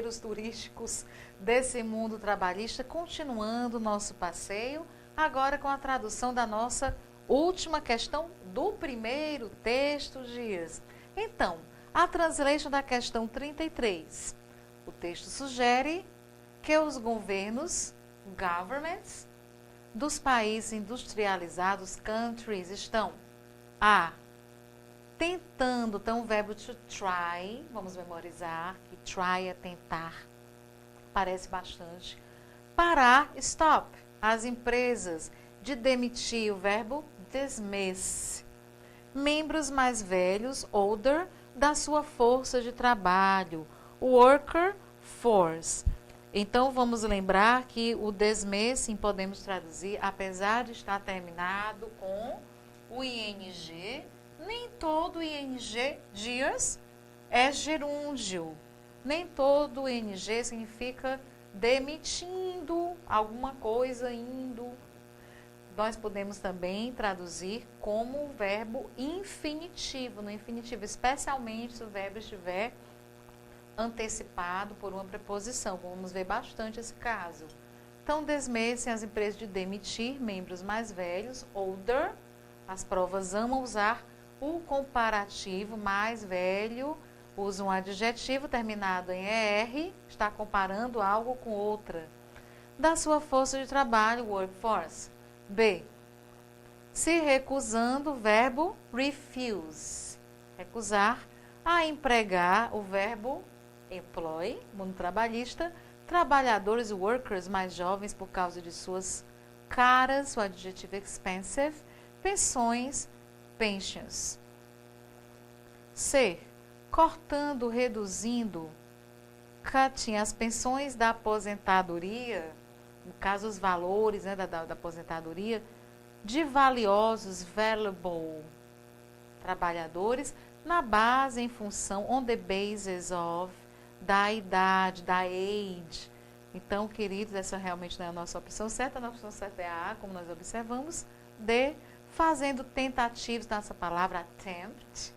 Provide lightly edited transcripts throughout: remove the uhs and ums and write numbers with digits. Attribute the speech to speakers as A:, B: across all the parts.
A: roteiros turísticos desse mundo trabalhista, continuando o nosso passeio, agora com a tradução da nossa última questão do primeiro texto, Dias. Então, a translation da questão 33. O texto sugere que os governos, governments, dos países industrializados, countries, estão a. Tentando, então o verbo to try, vamos memorizar, que try é tentar, parece bastante. Parar, stop, as empresas, de demitir, o verbo dismiss. Membros mais velhos, older, da sua força de trabalho, worker force. Então vamos lembrar que o dismiss, sim, podemos traduzir, apesar de estar terminado com o ing, nem todo ing, dias, é gerúndio. Nem todo ing significa demitindo alguma coisa, indo. Nós podemos também traduzir como o verbo infinitivo, no infinitivo, especialmente se o verbo estiver antecipado por uma preposição. Vamos ver bastante esse caso. Então, desmecem as empresas de demitir membros mais velhos, older. As provas amam usar o comparativo mais velho, usa um adjetivo terminado em ER, está comparando algo com outra. Da sua força de trabalho, workforce. B. Se recusando, o verbo refuse. Recusar. A empregar, o verbo employ, mundo trabalhista. Trabalhadores, workers mais jovens por causa de suas caras, o adjetivo expensive. Pensões, pensions. C. Cortando, reduzindo, cutting, as pensões da aposentadoria, no caso os valores, né, da aposentadoria, de valiosos, valuable, trabalhadores, na base, em função, on the basis of, da idade, da age. Então, queridos, essa realmente não é a nossa opção certa, a nossa opção certa é a A, como nós observamos. D. Fazendo tentativas, nessa palavra attempt,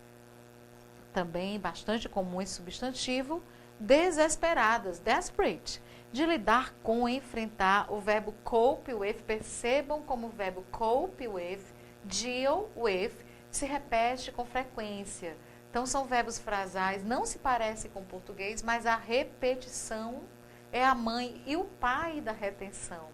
A: também bastante comum esse substantivo, desesperadas, desperate, de lidar com, enfrentar, o verbo cope with, percebam como o verbo cope with, deal with, se repete com frequência. Então, são verbos frasais, não se parece com o português, mas a repetição é a mãe e o pai da retenção.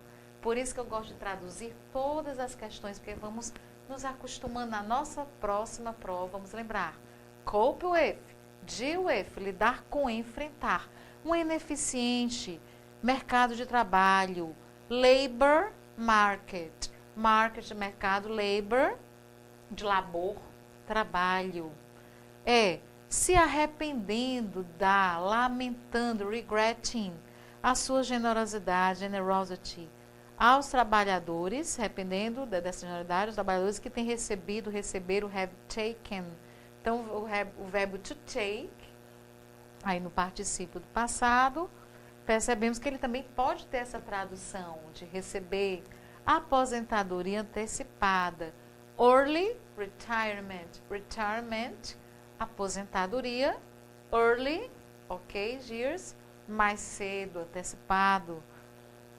A: Por isso que eu gosto de traduzir todas as questões, porque vamos nos acostumando na nossa próxima prova, vamos lembrar. Cope with, deal with, lidar com, enfrentar. Um ineficiente, mercado de trabalho, labor market. Market, mercado, labor, de labor, trabalho. Se arrependendo da, lamentando, regretting, a sua generosidade, generosity, aos trabalhadores, arrependendo dessa generosidade, os trabalhadores que têm recebido, receberam, have taken. Então, o verbo to take, aí no particípio do passado, percebemos que ele também pode ter essa tradução de receber, aposentadoria antecipada, early retirement, retirement, aposentadoria, early, ok, years, mais cedo, antecipado.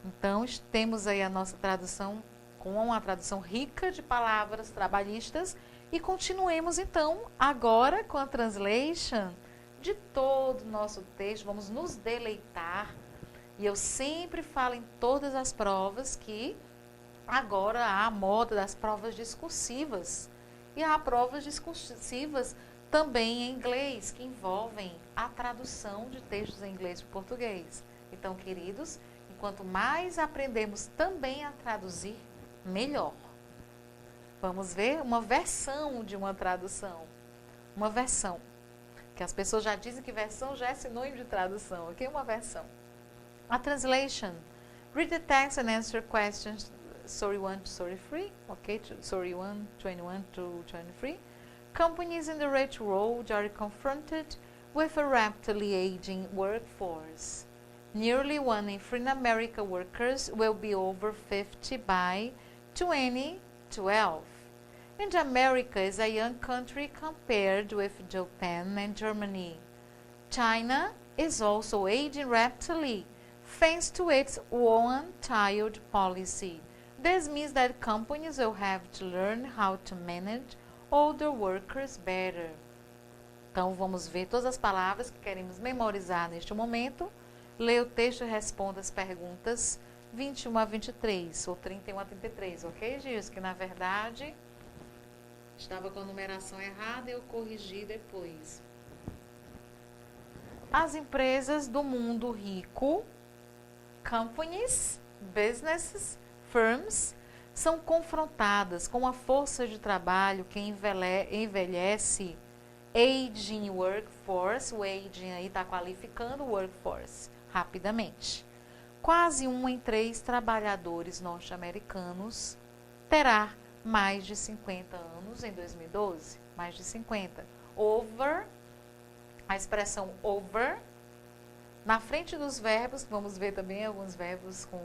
A: Então, temos aí a nossa tradução com uma tradução rica de palavras trabalhistas e continuemos então agora com a translation de todo o nosso texto. Vamos nos deleitar. E eu sempre falo em todas as provas que agora há a moda das provas discursivas. E há provas discursivas também em inglês, que envolvem a tradução de textos em inglês para o português. Então, queridos, quanto mais aprendemos também a traduzir, melhor. Vamos ver uma versão de uma tradução. Uma versão. Que as pessoas já dizem que versão já é sinônimo de tradução. Aqui é uma versão. A translation. Read the text and answer questions. Story 1 to Story 3. Okay, Story 1, 21 to 23. Companies in the railroad are confronted with a rapidly aging workforce. Nearly 1 in 3 American workers will be over 50 by 2012. And America is a young country compared with Japan and Germany. China is also aging rapidly thanks to its one-child policy. This means that companies will have to learn how to manage older workers better. Então, vamos ver todas as palavras que queremos memorizar neste momento. Leia o texto e responda as perguntas 21 a 23, ou 31 a 33, ok, Gils? Que, na verdade, estava com a numeração errada e eu corrigi depois. As empresas do mundo rico, companies, businesses, firms, são confrontadas com a força de trabalho que envelhece, aging workforce, o aging aí está qualificando o workforce rapidamente. Quase 1 em 3 trabalhadores norte-americanos terá mais de 50 anos em 2012, mais de 50. Over, a expressão over, na frente dos verbos, vamos ver também alguns verbos com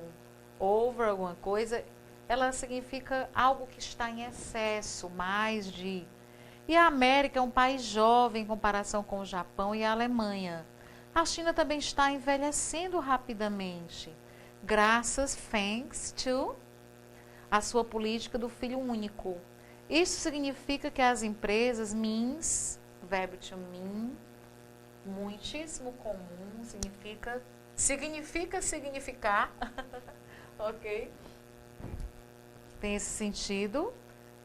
A: over, alguma coisa, ela significa algo que está em excesso, mais de. E a América é um país jovem em comparação com o Japão e a Alemanha. A China também está envelhecendo rapidamente, thanks to a sua política do filho único. Isso significa que as empresas, means, verbo to mean, muitíssimo comum, significar, ok? Tem esse sentido.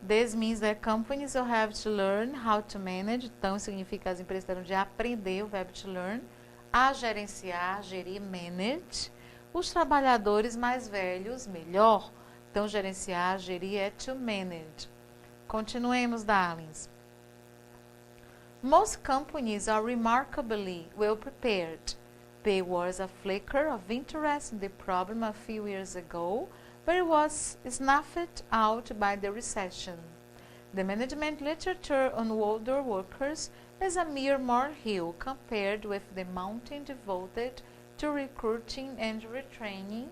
A: This means that companies will have to learn how to manage. Então, significa que as empresas terão de aprender, o verbo to learn, a gerenciar, gerir, manage. Os trabalhadores mais velhos, melhor. Então, gerenciar, gerir é to manage. Continuemos, darlings. Most companies are remarkably well prepared. There was a flicker of interest in the problem a few years ago, but it was snuffed out by the recession. The management literature on older workers is a mere molehill compared with the mountain devoted to recruiting and retaining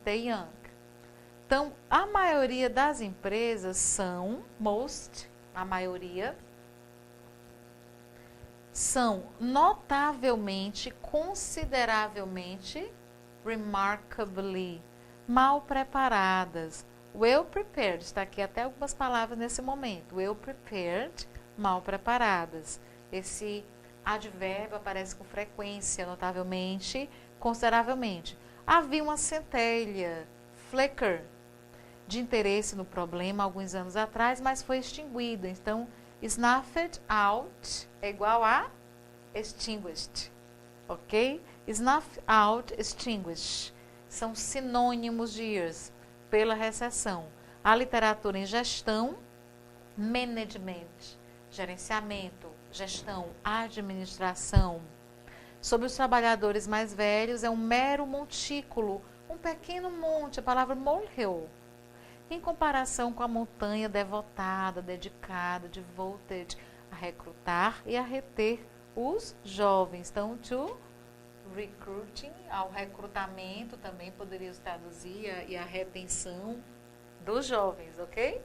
A: the young. Então, a maioria das empresas são, a maioria, são notavelmente, consideravelmente, remarkably, mal preparadas. Well prepared, está aqui até algumas palavras nesse momento. Well prepared, mal preparadas. Esse advérbio aparece com frequência, notavelmente, consideravelmente. Havia uma centelha, flicker, de interesse no problema alguns anos atrás, mas foi extinguida. Então, snuffed out é igual a extinguished, ok? Snuff out, extinguished, são sinônimos de years, pela recessão. A literatura em gestão, management, gerenciamento, gestão, administração. Sobre os trabalhadores mais velhos, é um mero montículo, um pequeno monte, a palavra molehill, em comparação com a montanha devotada, dedicada, devoted, a recrutar e a reter os jovens. Então, to recruiting, ao recrutamento também poderia se traduzir, e a retenção dos jovens, ok?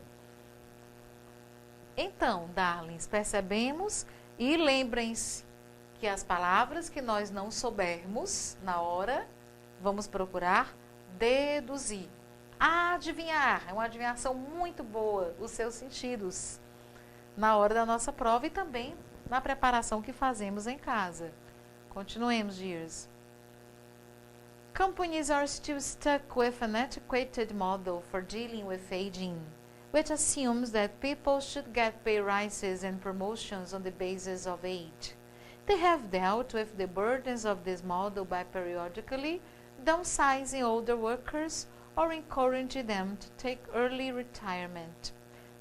A: Então, darlings, percebemos e lembrem-se que as palavras que nós não soubermos na hora, vamos procurar deduzir. Adivinhar, é uma adivinhação muito boa, os seus sentidos, na hora da nossa prova e também na preparação que fazemos em casa. Continuemos, dears. Companies are still stuck with an antiquated model for dealing with aging, which assumes that people should get pay rises and promotions on the basis of age. They have dealt with the burdens of this model by periodically downsizing older workers or encouraging them to take early retirement.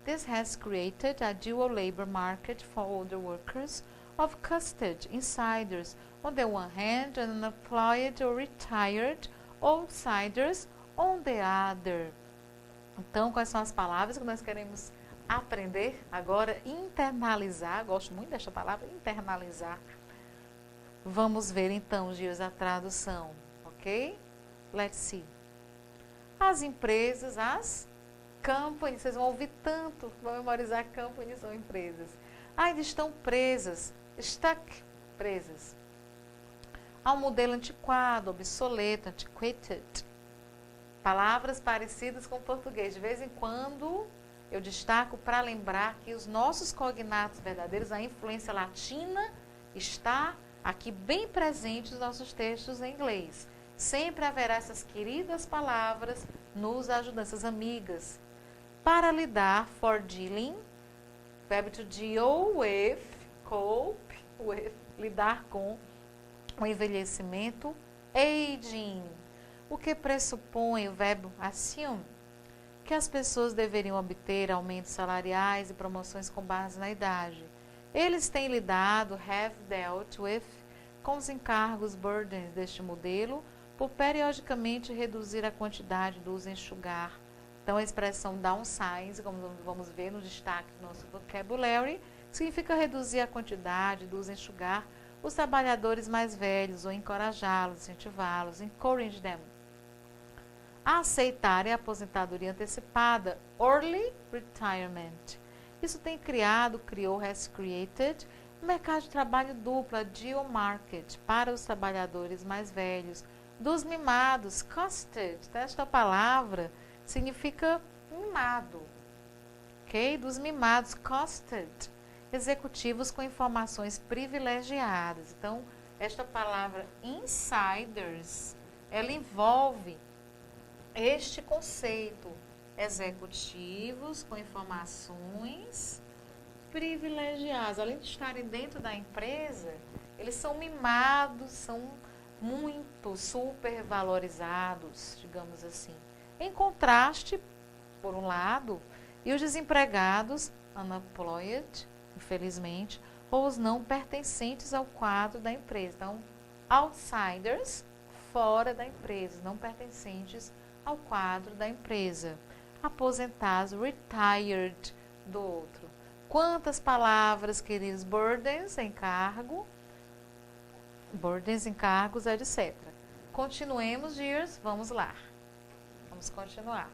A: This has created a dual labor market for older workers of custody insiders on the one hand and unemployed or retired outsiders on the other. Então, quais são as palavras que nós queremos aprender agora? Internalizar, gosto muito desta palavra, internalizar. Vamos ver então, Gios, a tradução, ok? Let's see. As empresas, as companies, vocês vão ouvir tanto, vão memorizar companies são empresas. Ainda estão presas, stuck, empresas? Há um modelo antiquado, obsoleto, antiquated. Palavras parecidas com o português. De vez em quando eu destaco para lembrar que os nossos cognatos verdadeiros, a influência latina, está aqui bem presente nos nossos textos em inglês. Sempre haverá essas queridas palavras nos ajudando, essas amigas. Para lidar, for dealing, verbo to deal with, cope with, lidar com o envelhecimento, aging, o que pressupõe o verbo assume, que as pessoas deveriam obter aumentos salariais e promoções com base na idade. Eles têm lidado, have dealt with, com os encargos burdens deste modelo, por periodicamente reduzir a quantidade dos enxugar. Então, a expressão downsize, como vamos ver no destaque do nosso vocabulary, significa reduzir a quantidade dos enxugar os trabalhadores mais velhos, ou encorajá-los, incentivá-los, encourage them a aceitarem a aposentadoria antecipada, early retirement. Isso tem has created, um mercado de trabalho dupla, dual market, para os trabalhadores mais velhos. Dos mimados, costed, esta palavra significa mimado, ok? Dos mimados, costed, executivos com informações privilegiadas. Então, esta palavra insiders, ela envolve este conceito, executivos com informações privilegiadas. Além de estarem dentro da empresa, eles são mimados, são muito supervalorizados, digamos assim. Em contraste, por um lado, e os desempregados, unemployed, infelizmente, ou os não pertencentes ao quadro da empresa. Então, outsiders, fora da empresa, não pertencentes ao quadro da empresa. Aposentados, retired, do outro. Quantas palavras, queridos? Burdens, encargo, burdens, encargos, etc. Continuemos, dears, vamos lá. Vamos continuar.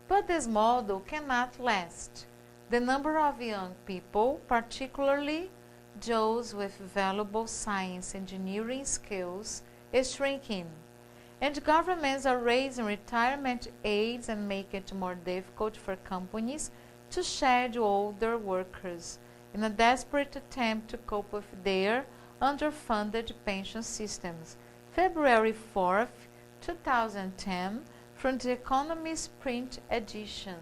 A: But this model cannot last. The number of young people, particularly those with valuable science engineering skills, is shrinking. And governments are raising retirement age and making it more difficult for companies to schedule older workers in a desperate attempt to cope with their underfunded pension systems. February 4th, 2010, from The Economist Print Edition.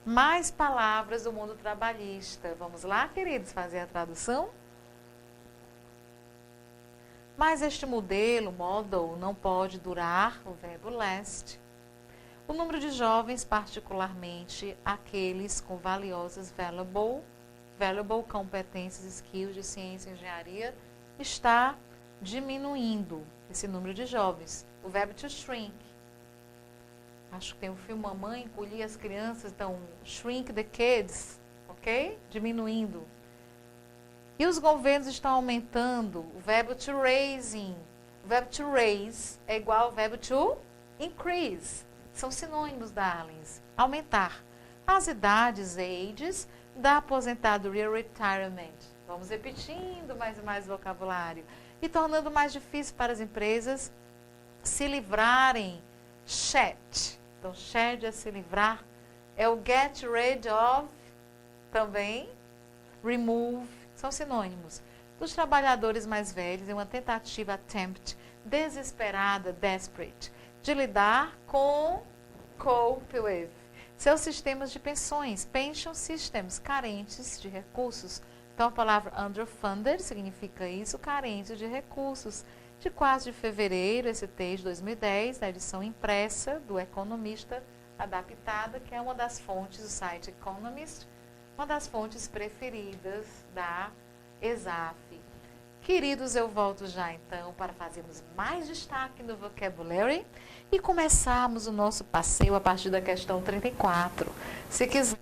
A: Mais palavras do mundo trabalhista. Vamos lá, queridos, fazer a tradução? Mas este modelo, model, não pode durar, o verbo last. O número de jovens, particularmente aqueles com valiosas valuable competências, skills de ciência e engenharia, está diminuindo, esse número de jovens. O verbo to shrink. Acho que tem um filme Mamãe Encolher as Crianças, então shrink the kids, ok? Diminuindo. E os governos estão aumentando o verbo to raising. O verbo to raise é igual ao verbo to increase. São sinônimos, darlings. Aumentar. As idades, ages, da aposentadoria, retirement. Vamos repetindo mais e mais vocabulário. E tornando mais difícil para as empresas se livrarem. Shed. Então, shed é se livrar. É o get rid of também. Remove. São sinônimos. Dos trabalhadores mais velhos, em uma tentativa, attempt, desesperada, desperate, de lidar com, cope with, seus sistemas de pensões, pension systems, carentes de recursos. Então, a palavra underfunded significa isso, carente de recursos. De 4 de fevereiro, esse texto de 2010, na edição impressa do Economista, adaptada, que é uma das fontes do site Economist, uma das fontes preferidas da ESAF. Queridos, eu volto já então para fazermos mais destaque no vocabulary e começarmos o nosso passeio a partir da questão 34. Se quiser